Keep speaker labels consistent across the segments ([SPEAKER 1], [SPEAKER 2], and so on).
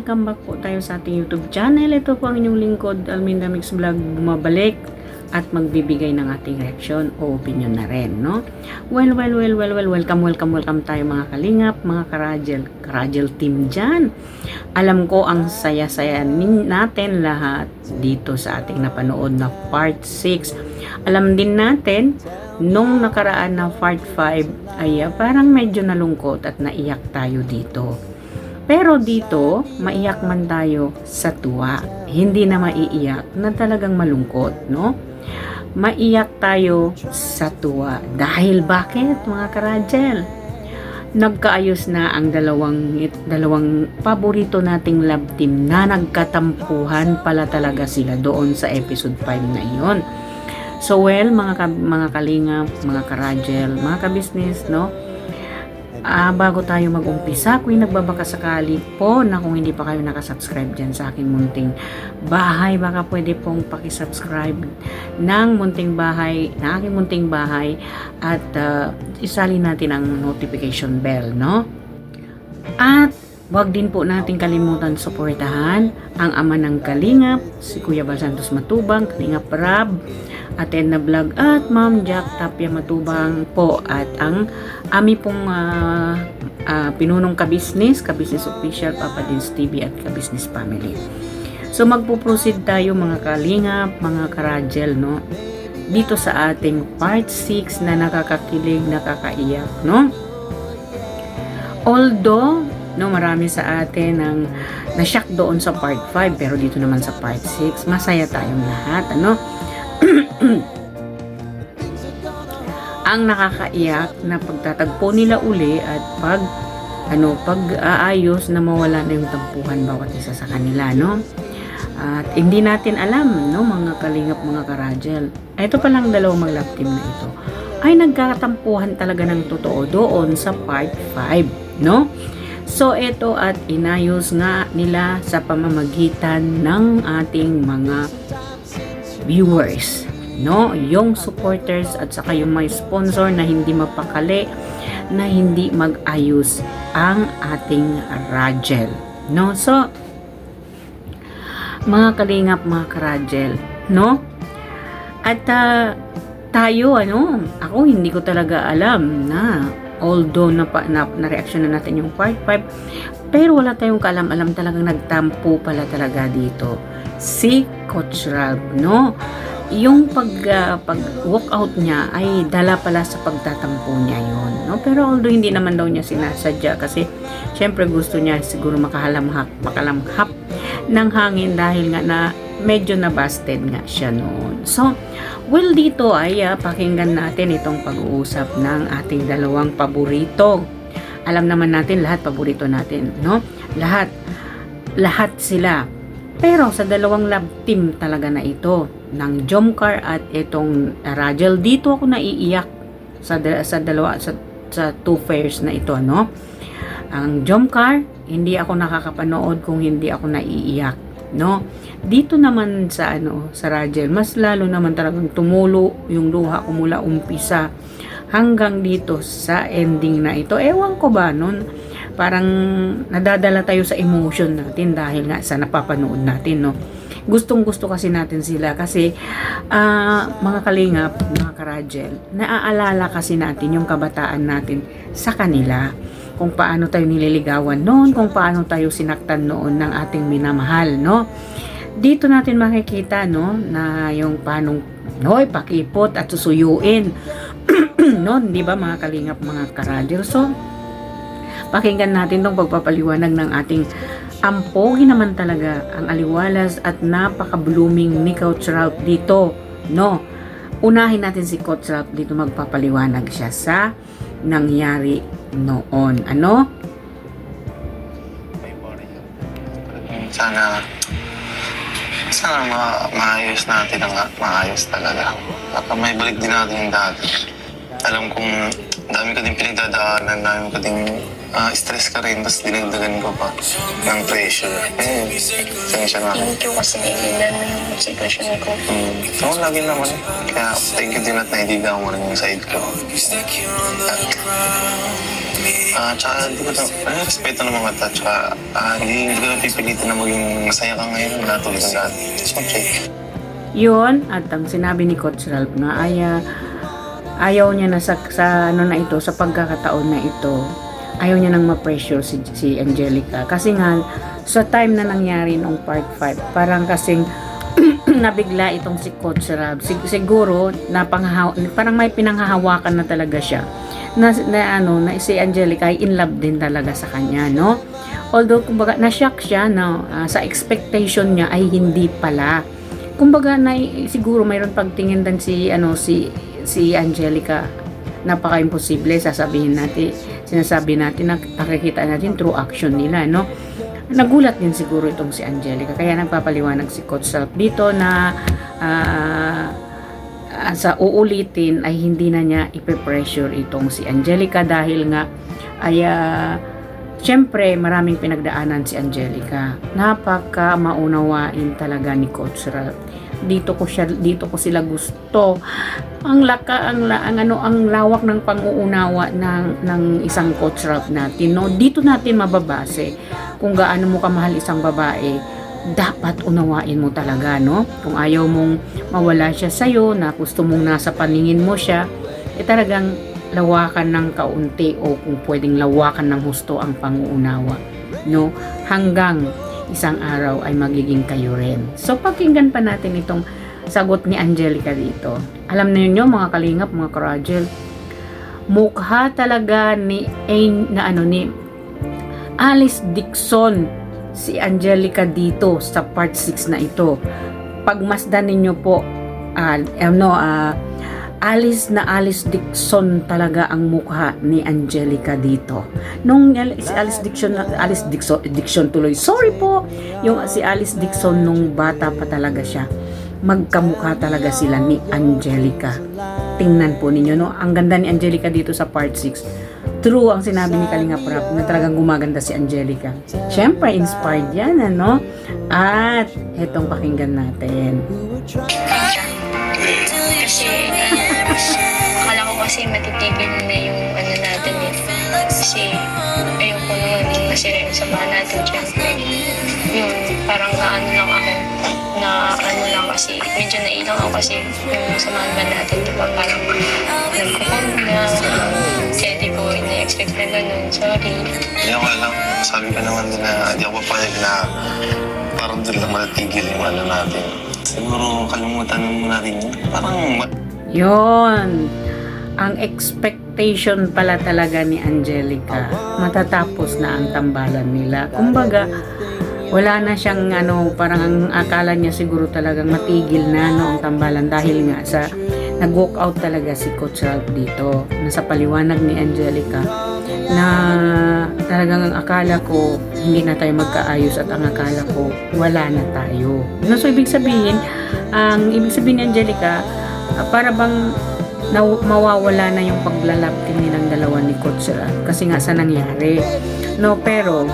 [SPEAKER 1] welcome back po tayo sa ating YouTube channel. Ito po ang inyong lingkod, Alminda Mix Vlog, bumabalik at magbibigay ng ating reaction o opinion na rin, no? Well, welcome tayo mga kalingap, mga karajel team dyan. Alam ko ang saya-saya natin lahat dito sa ating napanood na part 6. Alam din natin, nung nakaraan na part 5 ay parang medyo nalungkot at naiyak tayo dito. Pero dito, maiyak man tayo sa tuwa. Hindi na maiiyak na talagang malungkot, no? Maiyak tayo sa tuwa. Dahil bakit, mga karajel? Nagkaayos na ang dalawang paborito nating love team na nagkatampuhan pala talaga sila doon sa episode 5 na iyon. So well, mga kalingap, mga karajel, mga kabisnes, no? Bago tayo mag-umpisa, kung nagbabaka sakali po na kung hindi pa kayo nakasubscribe dyan sa aking munting bahay, baka pwede pong pakisubscribe ng aking munting bahay at isali natin ang notification bell, no? At wag din po natin kalimutan suportahan ang ama ng kalingap, si Kuya Bal Santos Matubang, Kalingap Rab, Athena Vlog at Ma'am Jack Tapia Matubang po at ang ami pong pinunong kabisnes official, Papa Dins TV at kabisnes family. So magpo-proceed tayo mga kalingap, mga karajel, no? Dito sa ating part 6 na nakakakilig, nakakaiyak, no? Although, no, marami sa atin ang na-shock doon sa part 5, pero dito naman sa part 6, masaya tayong lahat, ano? Ang nakakaiyak na pagtatagpo nila uli at pag-aayos na mawala na yung tampuhan bawat isa sa kanila, no? At hindi natin alam, no, mga kalingap, mga karajel, ito palang dalawang love team na ito ay nagkatampuhan talaga ng totoo doon sa part 5, no? So ito at inayos nga nila sa pamamagitan ng ating mga viewers, no, yung supporters at saka yung may sponsor na hindi mapakali, na hindi mag-ayos ang ating Rajel, no? So mga kalingap, mga karajel, no? At tayo, ako hindi ko talaga alam na although na-reaction na natin yung part 5, pero wala tayong kaalam-alam, talagang nagtampo pala talaga dito si Coach Ralph, no? Yung pag-walk out niya ay dala pala sa pagtatampo niya yon, no? Pero although hindi naman daw niya sinasadya, kasi syempre gusto niya siguro makalamhap ng hangin dahil nga na medyo na-busted nga siya noon. So, well, dito ay pakinggan natin itong pag-uusap ng ating dalawang paborito. Alam naman natin lahat paborito natin, no? Lahat sila. Pero sa dalawang love team talaga na ito, ng Jomcar at itong Rajel, dito ako naiiyak sa two pairs na ito, no? Ang Jomcar, hindi ako nakakapanood kung hindi ako naiiyak, no? Dito naman sa sa Rajel, mas lalo naman talagang tumulo yung luha ko mula umpisa hanggang dito sa ending na ito. Ewan ko ba nun, parang nadadala tayo sa emotion natin dahil nga sa napapanood natin, no? Gustong-gusto kasi natin sila kasi mga kalingap, mga karajel, naaalala kasi natin yung kabataan natin sa kanila, kung paano tayo nililigawan noon, kung paano tayo sinaktan noon ng ating minamahal, no? Dito natin makikita, no, na yung paanong pakipot at susuyuin no, di ba mga kalingap, mga karajel? So pakinggan natin tong pagpapaliwanag ng ating ampogi naman talaga, ang aliwalas at napaka-blooming ni Coach Ralph dito, no? Unahin natin si Coach Ralph dito, magpapaliwanag siya sa nangyari noon, ano?
[SPEAKER 2] Sana maayos natin ang maayos talaga. Baka may balik din natin yung dati. Alam kong dami ko din pinagdadaanan, dami ko din stress ka rin, tapos dinagdagan ko pa ng pressure. Sensya na.
[SPEAKER 3] Thank you kasi naiindan mo yung sitwasyon ko.
[SPEAKER 2] Oo, lagi naman. Kaya thank you din at naidigan mo rin yung side ko. Tsaka hindi ko na, respeto naman kita, tsaka hindi ko na pipilitin na maging masaya ka ngayon na tulad ng dati. Just okay.
[SPEAKER 1] Yun, at ang sinabi ni Coach Ralph nga ay ayaw niya na sa ano na ito, sa pagkakataon na ito, ayaw niya nang ma-pressure si Angelica. Kasi nga, sa time na nangyari nung part 5, parang kasing nabigla itong si Coach Ralph. Siguro, parang may pinanghahawakan na talaga siya. Na si Angelica ay in love din talaga sa kanya, no? Although, kumbaga, na-shock siya, no? Sa expectation niya ay hindi pala. Kumbaga, siguro mayroon pagtingin din si Angelica, napaka-imposible, sinasabi natin na nakikita natin through action nila, no? Nagulat din siguro itong si Angelica, kaya nagpapaliwanag si Coach Ralph dito na sa uulitin ay hindi na niya ipe-pressure itong si Angelica dahil nga ay syempre maraming pinagdaanan si Angelica. Napaka maunawain talaga ni Coach Ralph. Dito ko sila gusto. Ang lawak ng pang-uunawa ng isang Coach Ralph natin, no? Dito natin mababase kung gaano mo kamahal isang babae. Dapat unawain mo talaga, no? Kung ayaw mong mawala siya sa'yo, na gusto mong nasa paningin mo siya, talagang lawakan ng kaunti o kung pwedeng lawakan ng husto ang pang-uunawa, no? Hanggang isang araw ay magiging kayo rin. So, pakinggan pa natin itong sagot ni Angelica dito. Alam niyo mga kalingap, mga karajel, mukha talaga ni Alice Dixon si Angelica dito sa part 6 na ito. Pagmasdan ninyo po, Alice Dixon talaga ang mukha ni Angelica dito. Nung si Alice Dixon tuloy. Sorry po. Yung si Alice Dixon nung bata pa talaga siya. Magkamukha talaga sila ni Angelica. Tingnan po ninyo, no? Ang ganda ni Angelica dito sa part 6. True ang sinabi ni Kalinga Prab na talagang gumaganda si Angelica. Siyempre, inspired yan, ano? At etong pakinggan natin.
[SPEAKER 3] Kasi akala ko kasi matitigil na yung ano natin eh. Kasi ayoko naman masira yung samahan natin. Siyempre, yun, parang naano lang ako. Na ano lang kasi, medyo nailang ako kasi yung samahan ba natin, di ba? Parang nagkukong na, kaya di ko ina-expect na ganun. Sorry.
[SPEAKER 2] Hindi ako alam. Sabi ko naman din na hindi ako papayag na parang doon lang matatigil yung ano natin. Siguro kalimutan mo natin yun. Parang
[SPEAKER 1] Yun. Ang expectation pala talaga ni Angelica, matatapos na ang tambalan nila. Kumbaga, wala na siyang parang ang akala niya siguro talagang matigil na ang tambalan dahil nga sa nag-walk out talaga si Coach Ralph dito. Nasa paliwanag ni Angelica na talagang ang akala ko hindi na tayo magkaayos at ang akala ko wala na tayo. So, ibig sabihin ni Angelica, para bang mawawala na yung paglalapting nilang dalawa ni Coach Ralph kasi nga sa nangyari. No, pero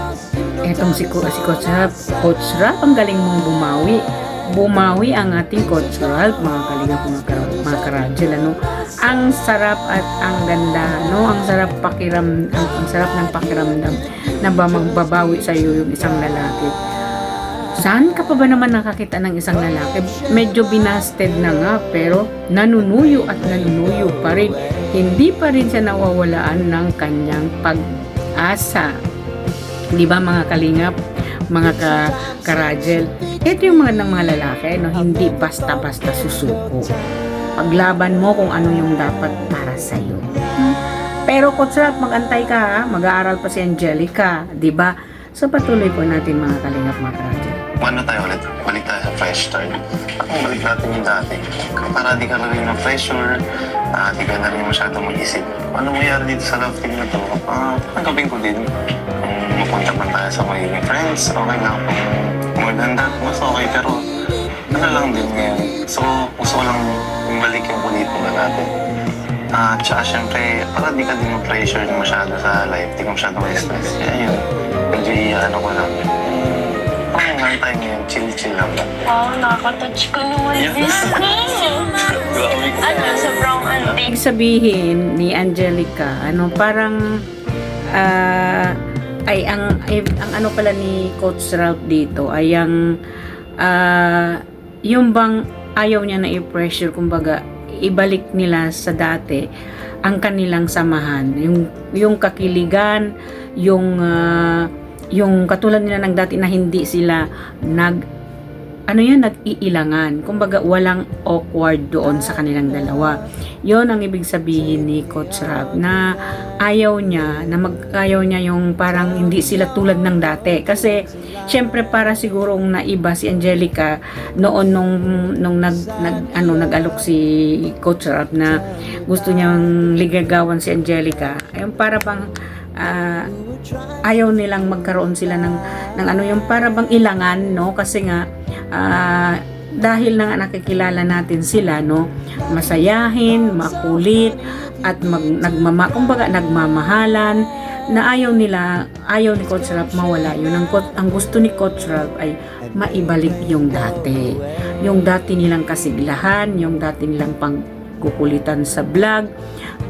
[SPEAKER 1] etong si Coach Ralph, ang galing mong bumawi ang ating Coach Ralph, mga kalingap, mga karajel, ano? Ang sarap at ang ganda, no? Ang sarap ng pakiramdam na magbabawi sa iyo yung isang lalaki. Saan ka pa ba naman nakakita ng isang lalaki? Medyo binasted na nga, pero nanunuyo pa rin. Hindi pa rin siya nawawalaan ng kanyang pag-asa. Di ba mga kalingap, mga karajel? Ito yung mga lalaki, no? Hindi basta-basta susuko. Paglaban mo kung ano yung dapat para sa'yo. Pero Coach Ralph, mag-antay ka, ha? Mag-aaral pa si Angelica, di ba? So patuloy po natin mga kalingap, mga karajel.
[SPEAKER 2] ano tayo ulit? Balik tayo sa fresh start. Balik natin yung dati. Para di ka na rin ng pressure, di ka na rin masyadong mag-isip. Ano mangyari dito sa love team na to? Tanggapin ko din. Kung mapunta man tayo sa magiging friends, okay lang. Kung more than that, mas okay. Pero ano lang din ngayon. So, gusto ko lang bumalik yung kulitin na natin. Tsaka syempre, para di ka din ma-pressure masyado sa life. Di ka masyado ma-stress. Kaya yun, medyo ano ko lang. Parang nga tayo ngayon, chill-chill lang.
[SPEAKER 3] Nakaka-touch ko naman this. Sobrang
[SPEAKER 1] Ibig sabihin ni Angelica, parang ang ano pala ni Coach Ralph dito ay yung bang ayaw niya na i-pressure, kumbaga ibalik nila sa dati ang kanilang samahan, yung kakiligan, yung katulad nila ng dati na hindi sila nag-iilangan. Kumbaga, walang awkward doon sa kanilang dalawa. Yon ang ibig sabihin ni Coach Ralph, na ayaw niya yung parang hindi sila tulad ng dati. Kasi, syempre para sigurong naiba si Angelica noon nung nag-alok si Coach Ralph na gusto niyang ligagawan si Angelica. Ayun, para bang ayaw nilang magkaroon sila ng yung para bang ilangan, no? Kasi nga dahil na nakikilala natin sila, no, masayahin, makulit at kumbaga nagmamahalan, na ayaw ni Coach Ralph mawala yun. Ang gusto ni Coach Ralph ay maibalik yung dati nilang kasiglahan, yung dati nilang pangkukulitan sa vlog.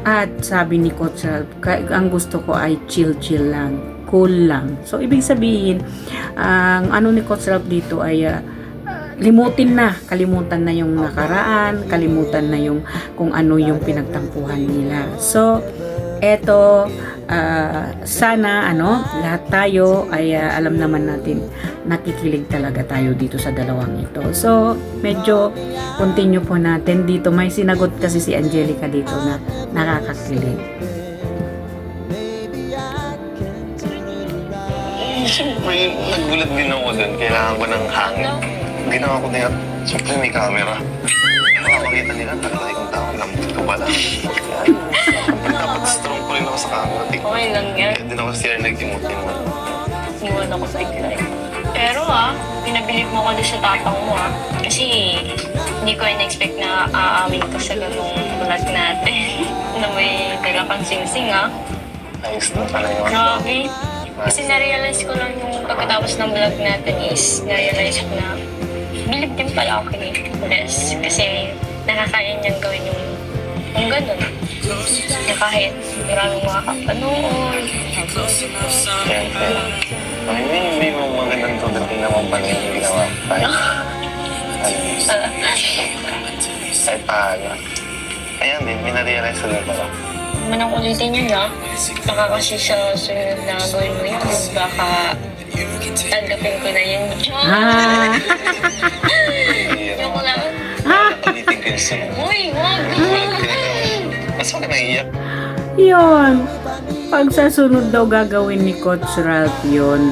[SPEAKER 1] At sabi ni Coach Ralph, ang gusto ko ay chill lang, cool lang. So ibig sabihin, ang ano ni Coach Ralph dito ay kalimutan na yung nakaraan, kalimutan na yung kung ano yung pinagtampuhan nila. So eto, sana lahat tayo ay alam naman natin, nakikilig talaga tayo dito sa dalawang ito. So medyo continue po natin dito. May sinagot kasi si Angelica dito na nakakakilig.
[SPEAKER 2] Siyempre, nagulat din ako dun. Kailangan ko ng hangin. Ginawa ko na, siyempre may camera. Makakakita nila, talaga kung tao, lambot ko pala. Dapat strong ko rin ako sa camera.
[SPEAKER 3] Okay lang yan.
[SPEAKER 2] Kaya din ako sila nag-timot-timot.
[SPEAKER 3] Iwan ako sa ikilay. Pero pinabilib mo ko doon sa tapang mo Kasi hindi ko in-expect na aamin ka sa ganung vlog natin. Na may dala kang sing-sing
[SPEAKER 2] Ayos na pala yun.
[SPEAKER 3] Grabe. Kasi na-realize ko lang yung pagkatapos ng vlog natin is na-realize ko na bilib din pala ako kay Bless. Kasi nakakaya niyang gawin yung ganun. Na kahit maraming makakapanood.
[SPEAKER 2] Siyempre. May mga magandang tudating naman pa niya yung ginawa. Kahit paano. Ayan din, may na-realize ko din pala.
[SPEAKER 3] Manang ulitin yun baka kasi sa sunod na gawin mo yun, baka tanggapin ko na yun. Joke lang.
[SPEAKER 2] Ulitin ko yung sunod.
[SPEAKER 3] Uy, wag!
[SPEAKER 2] Mas wala naiiyak.
[SPEAKER 1] Yun, pag sa sunod daw gagawin ni Coach Ralph yun,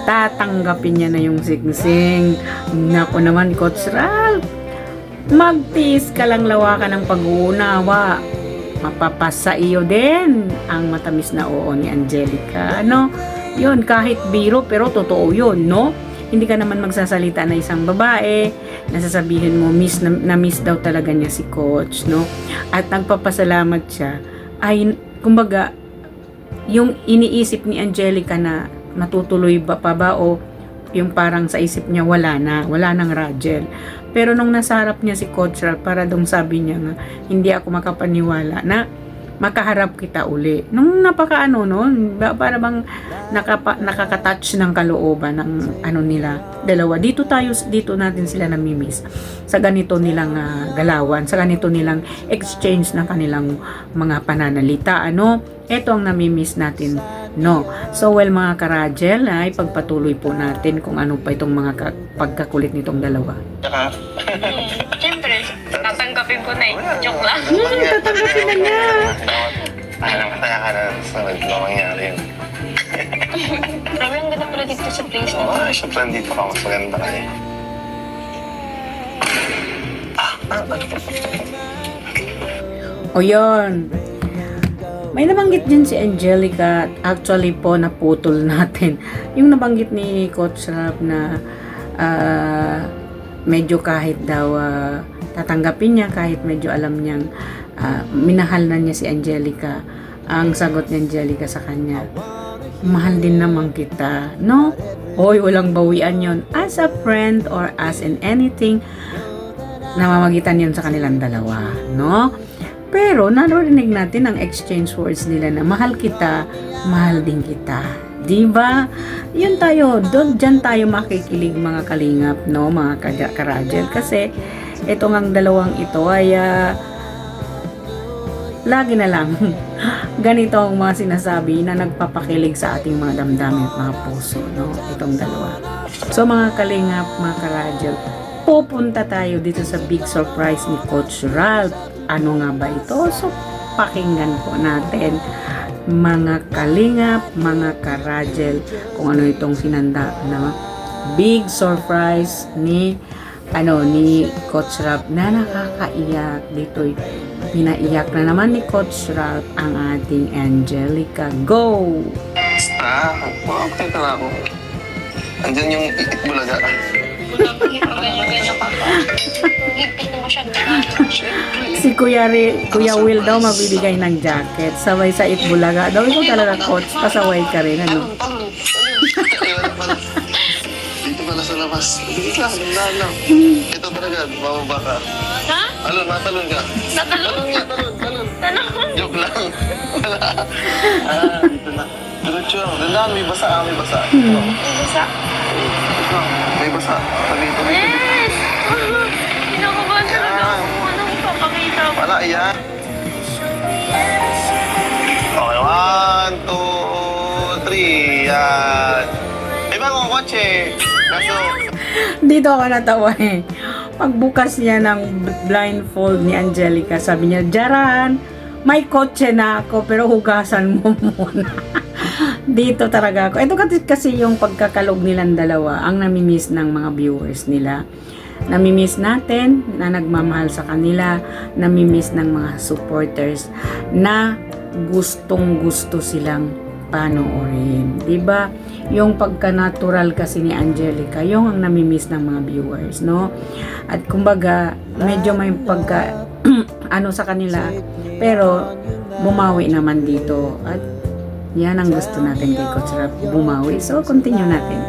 [SPEAKER 1] tatanggapin niya na yung sing-sing. Naku naman, Coach Ralph, magtiis ka lang, lawakan ng pag-uunawa. Mapapasa iyo din ang matamis na oo ni Angelica. Yun, kahit biro, pero totoo yun, no? Hindi ka naman magsasalita na isang babae, nasasabihin mo, miss daw talaga niya si Coach, no? At nagpapasalamat siya, ay, kumbaga, yung iniisip ni Angelica na matutuloy pa ba o yung parang sa isip niya wala nang Rajel. Pero nung nasa harap niya si Coach Ralph, para dong sabi niya nga, hindi ako makapaniwala na makaharap kita uli. Nung para bang nakaka-touch ng kalooban ng nila dalawa. Dito natin sila namimiss. Sa ganito nilang galawan, sa ganito nilang exchange ng kanilang mga pananalita. Ito ang namimiss natin. No. So, mga karajel, ay pagpatuloy po natin kung ano pa itong mga pagkakulit nitong dalawa.
[SPEAKER 2] Tsaka,
[SPEAKER 3] Siyempre, tatanggapin ko na Joke lang.
[SPEAKER 1] Tatanggapin na niya.
[SPEAKER 2] alam ka na sunod na mangyari yun.
[SPEAKER 3] Grabe, ang ganda pala dito sa place na.
[SPEAKER 2] Siyempre, nandito ka mas maganda ka eh.
[SPEAKER 1] O yun. May nabanggit din si Angelica, actually po naputol natin. Yung nabanggit ni Coach Ralph na medyo kahit daw tatanggapin niya, kahit medyo alam niyang minahal na niya si Angelica. Ang sagot ni Angelica sa kanya, mahal din naman kita, no? Hoy, walang bawian yon. As a friend or as in anything, namamagitan yun sa kanilang dalawa, no? Pero narinig natin ang exchange words nila na mahal kita, mahal din kita. Diba? Yun tayo, dyan tayo makikilig mga kalingap, no? Mga karajel. Kasi itong ang dalawang ito ay lagi na lang ganito ang mga sinasabi na nagpapakilig sa ating mga damdamin at mga puso, no? Itong dalawa. So mga kalingap, mga karajel, pupunta tayo dito sa big surprise ni Coach Ralph. Ano nga ba ito? So pakinggan po natin mga kalingap, mga karajel, kung ano itong sinanda na big surprise ni Coach Ralph na nakakaiyak. Dito pinaiyak na naman ni Coach Ralph ang ating Angelica. Go!
[SPEAKER 2] Basta, okay na ako. Andyan yung Itbulaga.
[SPEAKER 3] Ganyan ka pa. Higpit mo siya.
[SPEAKER 1] Si Kuya Will daw mabibigay ng jacket. Sabay sa Itbulaga. Daw ikaw talaga, Coach. Pasaway ka rin, ano?
[SPEAKER 2] Dito pala sa labas. Dito lang, dandahan lang. Ito talaga, bababa ka.
[SPEAKER 3] Ha?
[SPEAKER 2] Matalon ka.
[SPEAKER 3] Natalon?
[SPEAKER 2] Talon.
[SPEAKER 3] Tanong?
[SPEAKER 2] Joke lang. Wala. Dito na. Diretso lang. Dandahan, may basa.
[SPEAKER 3] Basa?
[SPEAKER 2] May basa. Dito.
[SPEAKER 3] Yes! Kinakabahan talaga ako. Anong papakita ko?
[SPEAKER 2] Wala, yan. Okay, 1, 2, 3. Yan. May bagong kotse. Kaso,
[SPEAKER 1] Dito ako natawa eh. Pagbukas niya ng blindfold ni Angelica, sabi niya, Jaran, may kotse na ako pero hugasan mo muna. Dito talaga ako. Ito kasi yung pagkakalog nilang dalawa ang namimiss ng mga viewers nila. Namimiss natin na nagmamahal sa kanila, namimiss ng mga supporters na gustong gusto silang panoorin. Diba? Yung pagka-natural kasi ni Angelica, yung ang namimiss ng mga viewers, no? At kumbaga, medyo may pagka sa kanila, pero bumawi naman dito. At yan ang gusto natin kay Coach Ralph, bumawi. So, continue natin.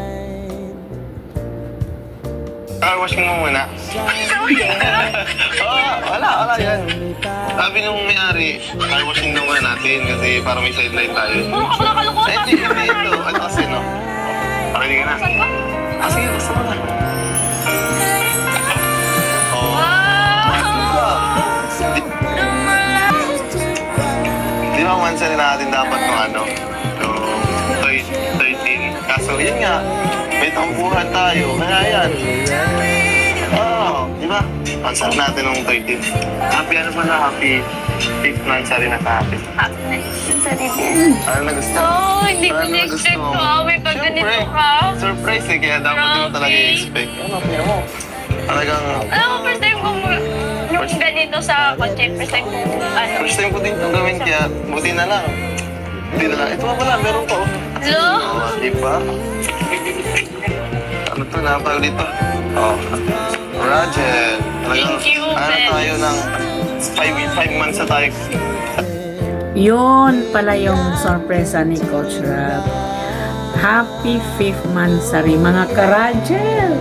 [SPEAKER 2] washing mo muna. Wala yan. Sabi nung may-ari, washing daw muna natin kasi para may sideline tayo.
[SPEAKER 3] Puro ka pala kalukuhan.
[SPEAKER 2] Hindi ito. Ano kasi, no? Ready ka na? Sige, basta mo na. Di ba mansan natin dapat no 13? Kaso yun nga, may tampuhan tayo. Kaya yan. Di ba? Mansan natin ng 13. Happy ano pa na? Happy 5th monthsary na happy. Ano na gusto?
[SPEAKER 3] Hindi ko na-expect ko. May pag ganito ka.
[SPEAKER 2] Surprise eh, kaya dapat mo talaga i-expect. Ano mo? Talagang...
[SPEAKER 3] Alam mo, first time ko yung ganito sa kotse. First time ko
[SPEAKER 2] First time ko din itong gawin, kaya buti na lang. Buti na lang. Ito pa pala, meron pa.
[SPEAKER 3] Hello?
[SPEAKER 2] Di ba? Ano to, napag dito? Roger.
[SPEAKER 3] Thank you, Ben.
[SPEAKER 2] Tayo ng 5 months na tayo.
[SPEAKER 1] Yun pala yung sorpresa ni Coach Ralph. Happy 5th monthsary mga ka-Rajel.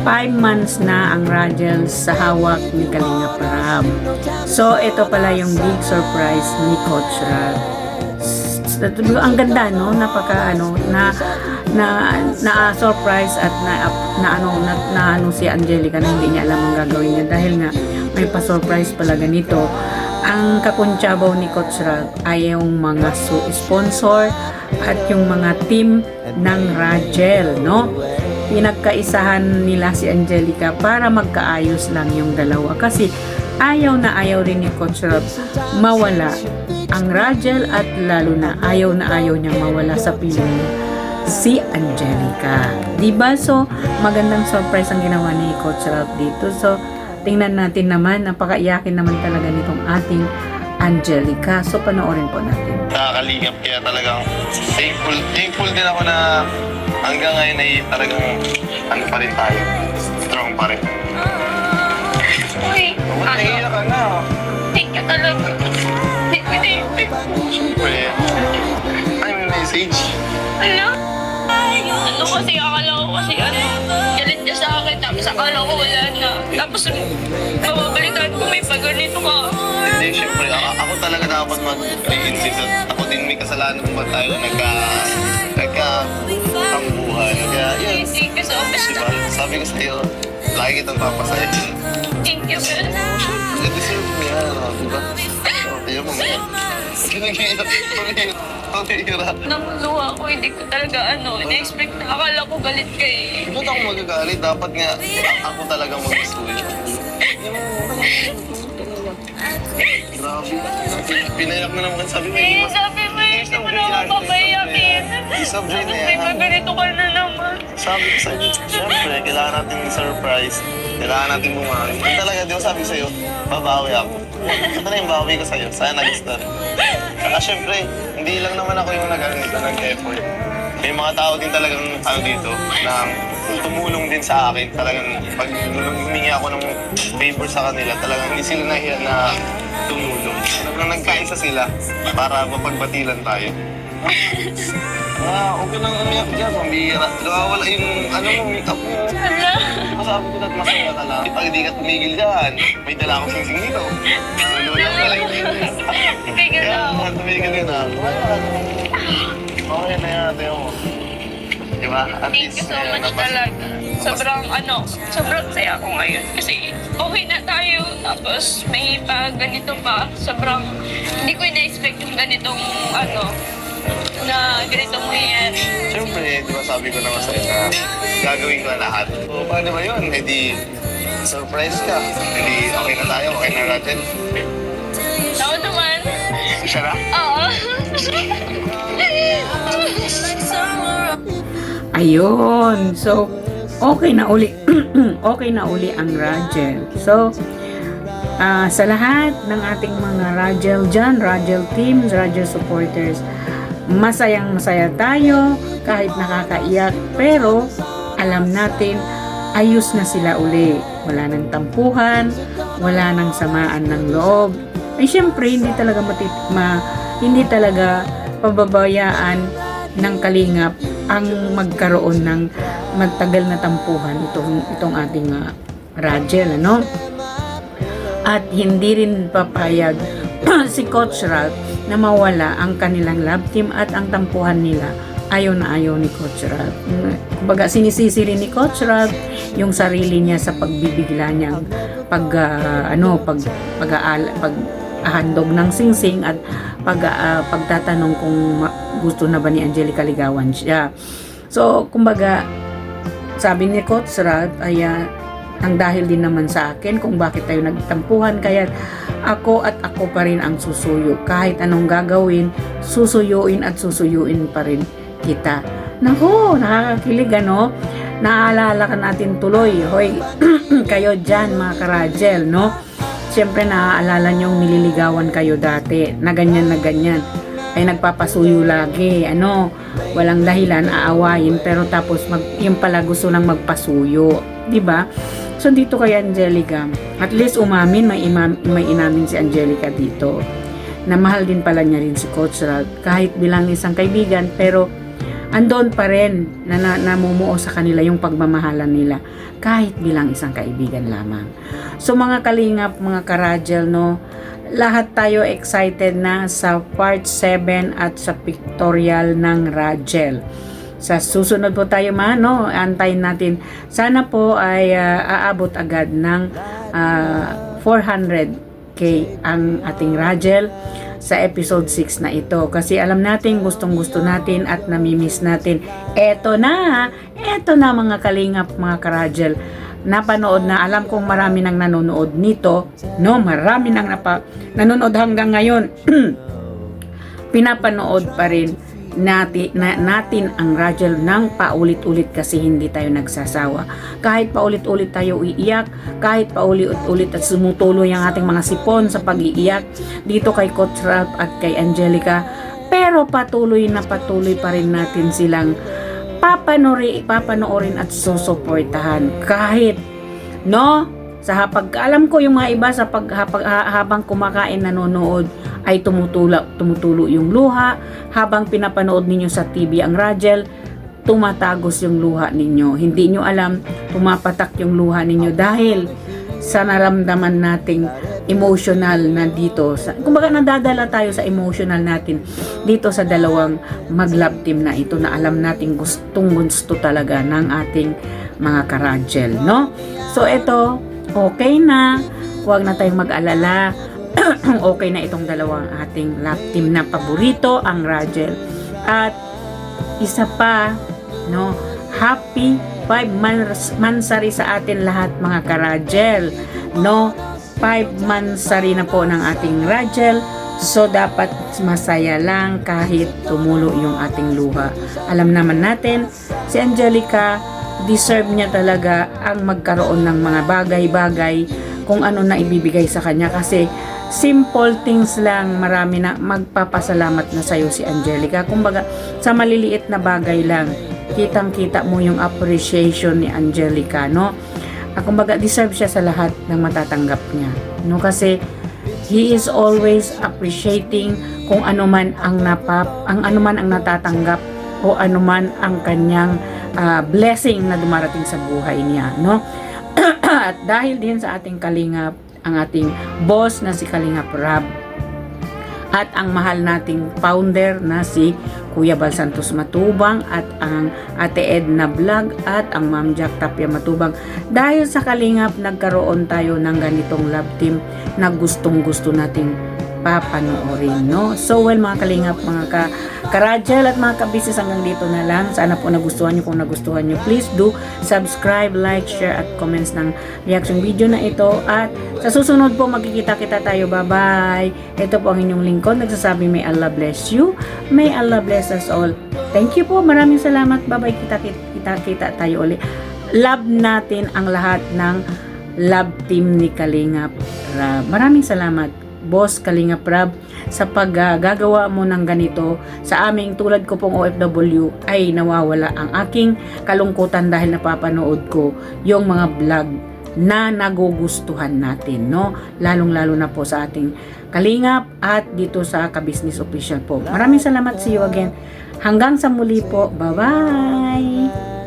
[SPEAKER 1] 5 months na ang Rajel sa hawak ni Kalinga Prab. So ito pala yung big surprise ni Coach Ralph. Ang ganda, no? Napaka na surprise at na si Angelica na hindi niya alam ang gagawin niya dahil nga may pa-surprise pala ganito. Ang kakuntsabaw ni Coach Ralph ay yung mga sponsor at yung mga team ng Rajel, no? Pinagkaisahan nila si Angelica para magkaayos lang yung dalawa kasi ayaw na ayaw rin ni Coach Ralph mawala ang Rajel at lalo na ayaw niyang mawala sa piling si Angelica. Diba? So, magandang surprise ang ginawa ni Coach Ralph dito. So, tingnan natin naman, napakaiyakin naman talaga nitong ating Angelica. So, panoorin po natin.
[SPEAKER 2] Nakakalingap, kaya talagang thankful din ako na hanggang ngayon ay talagang ano pa rin tayo. Strong pa rin.
[SPEAKER 3] Uy,
[SPEAKER 2] Naiiyak ka na.
[SPEAKER 3] thank you talaga.
[SPEAKER 2] Siyempre. Ay, may message.
[SPEAKER 3] Ano kasi akala ko kasi galit niya sa akin. Tapos akala ko wala na. Tapos, mababalikan ko may paganito ka.
[SPEAKER 2] Hindi, syempre, ako talaga dapat mag-insist at ako din may kasalanan kung ba't tayo nagka-tambuhan. Kaya, yun.
[SPEAKER 3] Thank you so much.
[SPEAKER 2] Diba? Sabi ko sa'yo, lagi kitang papasaya.
[SPEAKER 3] Thank you, sir.
[SPEAKER 2] I-deserve mo yan, diba? Kaya mo, kinagihirap.
[SPEAKER 3] Namuluha ako, hindi ko talaga na-expect na akala ko galit ka eh.
[SPEAKER 2] Ba't ako magagalit? Dapat nga ako talaga mag-story. Grabe. Pinayak mo naman. Sabi mo,
[SPEAKER 3] Eh, sabi mo eh, hindi mo na ako papayakin.
[SPEAKER 2] Sabi na
[SPEAKER 3] May
[SPEAKER 2] yan.
[SPEAKER 3] paganito ka na naman.
[SPEAKER 2] Sabi ko sa'yo, syempre, kailangan natin surprise. Kailangan natin bumawi. Kung talaga, di ba sabi sa'yo, babawi ako. Ito na yung bawi ko sa'yo. Sana nag-gusto. Saka syempre, hindi lang naman ako yung nag-effort. May mga tao din talagang dito na tumulong din sa akin. Talagang pag humingi ako ng favor sa kanila, talagang hindi sila nahiya na tumulong. Talagang nagkaisa sila para mapagbatilan tayo. Okay lang umiyak dyan, pambihira. Nawawala yung mo, make-up mo.
[SPEAKER 3] Hala.
[SPEAKER 2] Masabi ko na't masaya ka lang. Pag di ka tumigil dyan, may dala akong singsing dito. Lululang ka lang.
[SPEAKER 3] Tigil na ako.
[SPEAKER 2] Kaya tumigil yun ah. Okay na yan, ate mo. Diba? At
[SPEAKER 3] Thank you so much talaga. Sobrang saya ako ngayon kasi okay na tayo. Tapos may pa ganito pa. Sobrang hindi ko na-expect yung ganitong na ganitong mangyayari.
[SPEAKER 2] Siyempre, di ba sabi ko naman sa'yo na gagawin ko na lahat. So, paano ba yun? Eh di, surprise ka. Eh di, okay na tayo, okay na natin.
[SPEAKER 3] Ako naman.
[SPEAKER 2] Siya na?
[SPEAKER 3] Oo.
[SPEAKER 1] Ayun. So, okay na uli. Okay na uli ang Rajel. So, sa lahat ng ating mga Rajel dyan, Rajel teams, Rajel supporters, masayang masaya tayo kahit nakakaiyak. Pero, alam natin, ayos na sila uli. Wala nang tampuhan, wala nang samaan ng loob. Ay, syempre, hindi talaga pababayaan ng kalingap ang magkaroon ng magtagal na tampuhan itong ating Rajel, ano? At hindi rin papayag si Coach Ralph na mawala ang kanilang love team at ang tampuhan nila. Ayaw na ayaw ni Coach Ralph. Kumbaga, sinisisi rin ni Coach Ralph yung sarili niya sa pagbibigla niyang paghahandog ng singsing at pagtatanong kung gusto na ba ni Angelica ligawan siya. So, kumbaga, sabi ni Coach Ralph ay ang dahil din naman sa akin kung bakit tayo nagtampuhan, kaya ako pa rin ang susuyo. Kahit anong gagawin, susuyuin at susuyuin pa rin kita. Naku, nakakakilig ano? Naaalala ka natin tuloy. Hoy, kayo dyan mga ka-Rajel, no? Siyempre naaalala niyong nililigawan kayo dati na ganyan ay nagpapasuyo lagi, walang dahilan, aawayin, pero tapos yung pala gusto nang magpasuyo, di ba? So dito kay Angelica, at least umamin, may inamin si Angelica dito na mahal din pala niya rin si Coach Ralph kahit bilang isang kaibigan, pero andon pa rin na namumuo sa kanila yung pagmamahalan nila kahit bilang isang kaibigan lamang. So mga kalingap, mga ka-Rajel, no, lahat tayo excited na sa part 7 at sa pictorial ng Rajel. Sa susunod po tayo antayin natin. Sana po ay aabot agad ng 400k ang ating Rajel sa episode 6 na ito. Kasi alam natin, gustong-gusto natin at namimiss natin. Eto na mga kalingap, mga ka-Rajel. Napanood na, alam kong marami nang nanonood nito, no? Marami nang nanonood hanggang ngayon. Pinapanood pa rin natin ang Rajel ng paulit-ulit kasi hindi tayo nagsasawa. Kahit paulit-ulit tayo iiyak, kahit paulit-ulit at sumutuloy ang ating mga sipon sa pag-iiyak dito kay Coach Ralph at kay Angelica, pero patuloy pa rin natin silang papanoorin at susuportahan kahit sa alam ko yung mga iba sa habang kumakain nanonood ay tumutulo yung luha habang pinapanood ninyo sa TV ang Rajel, tumatagos yung luha ninyo. Hindi nyo alam, pumapatak yung luha ninyo dahil sa naramdaman nating emotional na dito. Kumbaga nadadala tayo sa emotional natin dito sa dalawang mag-love team na ito na alam nating gustong gusto talaga ng ating mga karajel, no? So ito, okay na. Huwag na tayong mag-alala. Okay na itong dalawang ating love team na paborito, ang Rajel. At isa pa, no, happy 5 mansari sa atin lahat mga karajel, no? 5 mansari na po ng ating Rajel. So dapat masaya lang kahit tumulo yung ating luha. Alam naman natin si Angelica, deserve niya talaga ang magkaroon ng mga bagay-bagay kung ano na ibibigay sa kanya, kasi simple things lang, marami na magpapasalamat na sa'yo si Angelica. Kumbaga, sa maliliit na bagay lang, kitang-kita mo yung appreciation ni Angelica, no? Kumbaga, deserve siya sa lahat ng matatanggap niya, no? Kasi, he is always appreciating kung ano man ang natatanggap o ano man ang kanyang blessing na dumarating sa buhay niya, no? At dahil din sa ating kalingap, ang ating boss na si Kalingap Rab, at ang mahal nating founder na si Kuya Bal Santos Matubang, at ang Ate Edna Vlog, at ang Ma'am Jack Tapia Matubang. Dahil sa kalingap, nagkaroon tayo ng ganitong love team na gustong gusto nating papanoorin, no? So well mga kalingap, mga karajel at mga kabisis, hanggang dito na lang. Sana po nagustuhan nyo. Kung nagustuhan nyo, please do subscribe, like, share at comments ng reaction video na ito. At sa susunod po, magkikita-kita tayo. Bye-bye. Ito po ang inyong lingkod, nagsasabi may Allah bless you, may Allah bless us all. Thank you po, maraming salamat. Bye-bye. Kita-kita tayo ulit. Love natin ang lahat ng love team ni Kalingap Rab. Maraming salamat, Boss Kalingap Rab, sa paggagawa mo ng ganito sa aming tulad ko pong OFW. Ay nawawala ang aking kalungkutan dahil napapanood ko yung mga vlog na nagugustuhan natin, no? Lalong-lalo na po sa ating Kalingap at dito sa Ka-Business Official po. Maraming salamat, see you again. Hanggang sa muli po. Bye-bye!